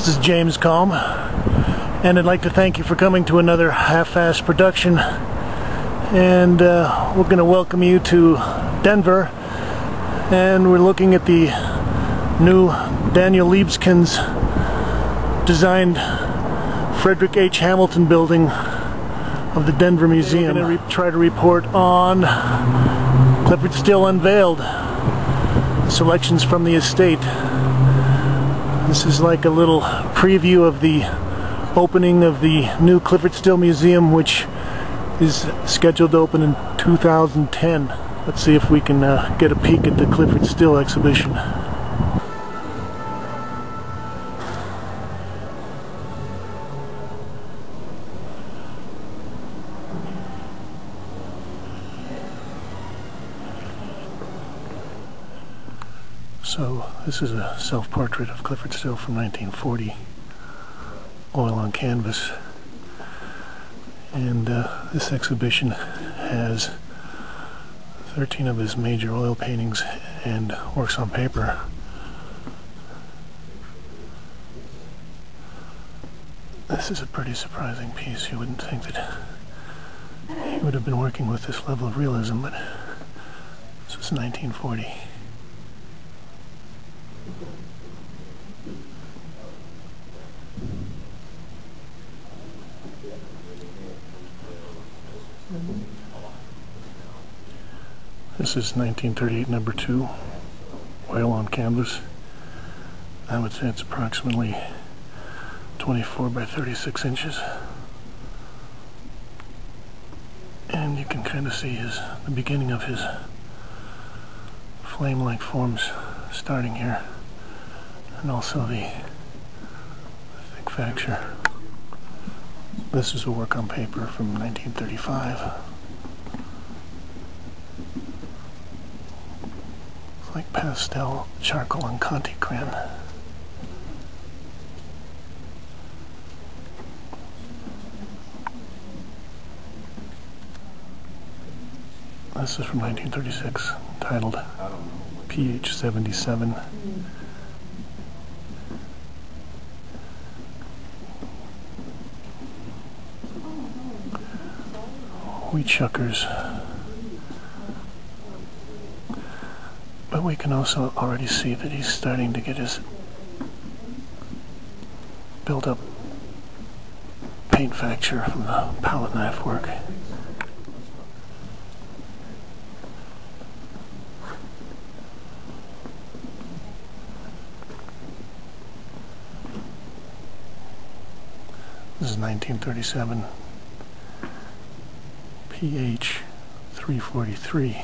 This is James Kalm, and I'd like to thank you for coming to another half-assed production. And we're going to welcome you to Denver, and we're looking at the new Daniel Libeskind's designed Frederic H. Hamilton building of the Denver Museum. We're going to try to report on Clyfford Still Unveiled, selections from the estate. This is like a little preview of the opening of the new Clyfford Still Museum, which is scheduled to open in 2010. Let's see if we can get a peek at the Clyfford Still exhibition. So this is a self-portrait of Clyfford Still from 1940, oil on canvas, and this exhibition has 13 of his major oil paintings and works on paper. This is a pretty surprising piece. You wouldn't think that he would have been working with this level of realism, but this was 1940. This is 1938 number 2, oil on canvas. I would say it's approximately 24 by 36 inches. And you can kind of see the beginning of his flame-like forms starting here, and also the thick facture. This is a work on paper from 1935. It's like pastel, charcoal, and Conti crayon. This is from 1936, titled pH 77. Wheat shuckers. But we can also already see that he's starting to get his build-up paint facture from the palette knife work. This is 1937. pH 343,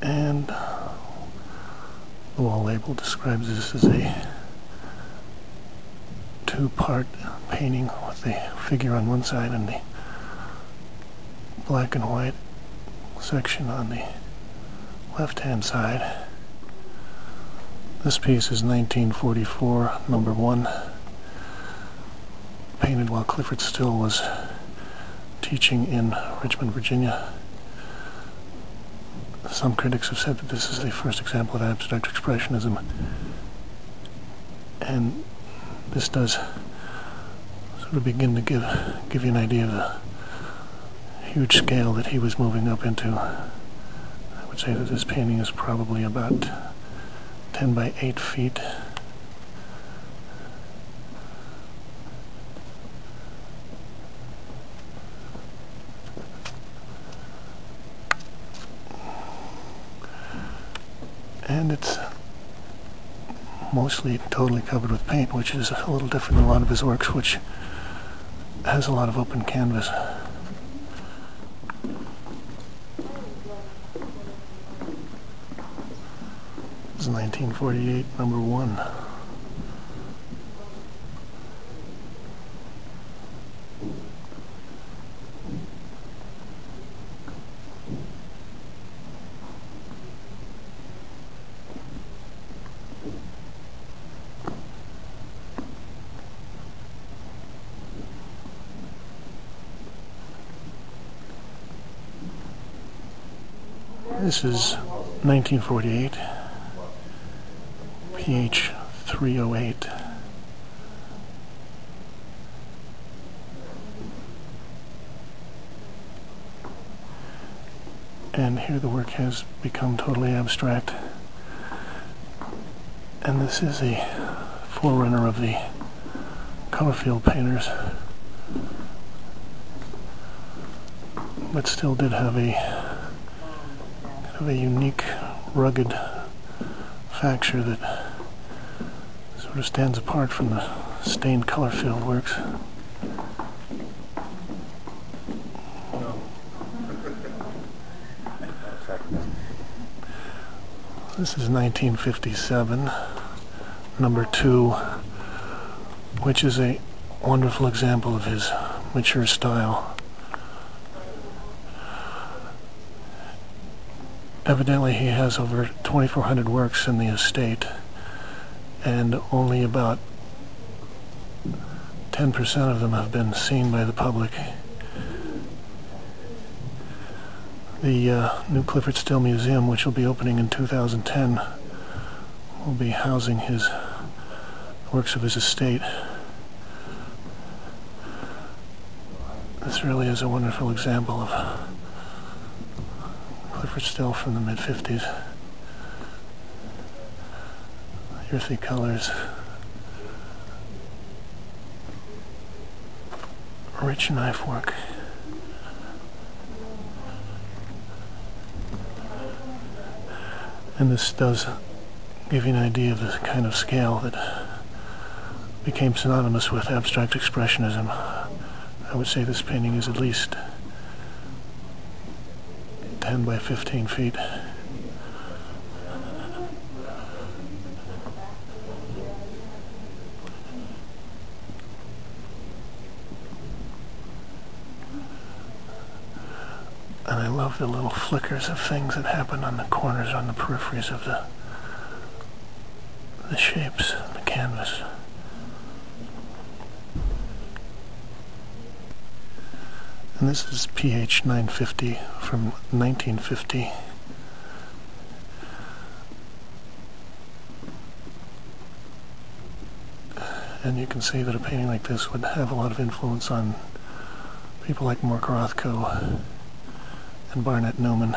and the wall label describes this as a two-part painting with the figure on one side and the black and white section on the left-hand side. This piece is 1944 number 1, painted while Clyfford Still was teaching in Richmond, Virginia. Some critics have said that this is the first example of abstract expressionism, and this does sort of begin to give you an idea of the huge scale that he was moving up into. I would say that this painting is probably about 10 by 8 feet. And it's mostly totally covered with paint, which is a little different than a lot of his works, which has a lot of open canvas. This is 1948, number 1. This is 1948, pH 308. And here the work has become totally abstract. And this is a forerunner of the color field painters, but still did have a kind of a unique, rugged facture that sort of stands apart from the stained color field works. This is 1957, number 2, which is a wonderful example of his mature style. Evidently he has over 2,400 works in the estate, and only about 10% of them have been seen by the public. The new Clyfford Still Museum, which will be opening in 2010, will be housing his works of his estate. This really is a wonderful example of Clyfford Still from the mid-50s. Earthy colors, rich knife work. And this does give you an idea of the kind of scale that became synonymous with abstract expressionism. I would say this painting is at least 10 by 15 feet. And I love the little flickers of things that happen on the corners, on the peripheries of the shapes of the canvas. And this is PH 950 from 1950. And you can see that a painting like this would have a lot of influence on people like Mark Rothko and Barnett Newman.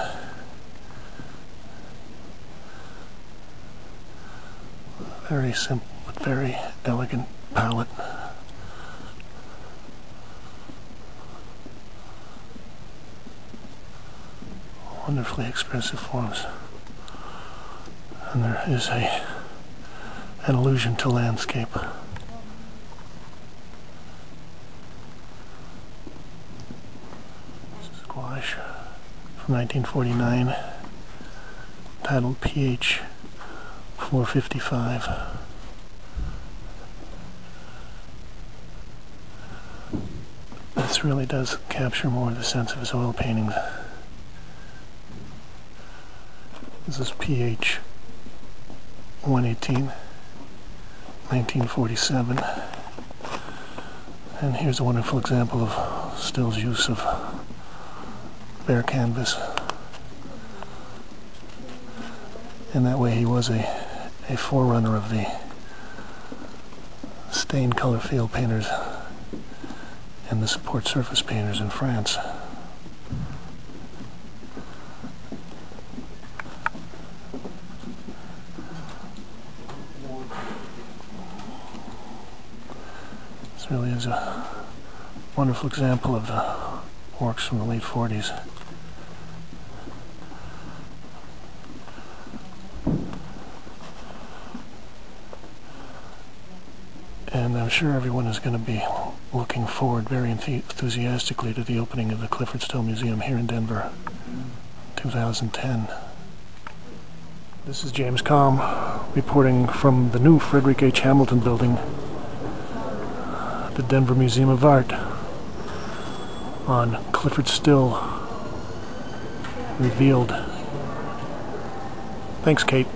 Very simple but very elegant palette. Wonderfully expressive forms. And there is an allusion to landscape. Squash from 1949, titled PH 455. This really does capture more of the sense of his oil paintings. This is PH 118, 1947. And here's a wonderful example of Still's use of bare canvas. In that way he was a forerunner of the stained color field painters and the support surface painters in France. This really is a wonderful example of the works from the late 40s. And I'm sure everyone is going to be looking forward very enthusiastically to the opening of the Clyfford Still Museum here in Denver, 2010. This is James Kalm reporting from the new Frederic H. Hamilton building at the Denver Museum of Art on Clyfford Still Revealed. Thanks, Kate.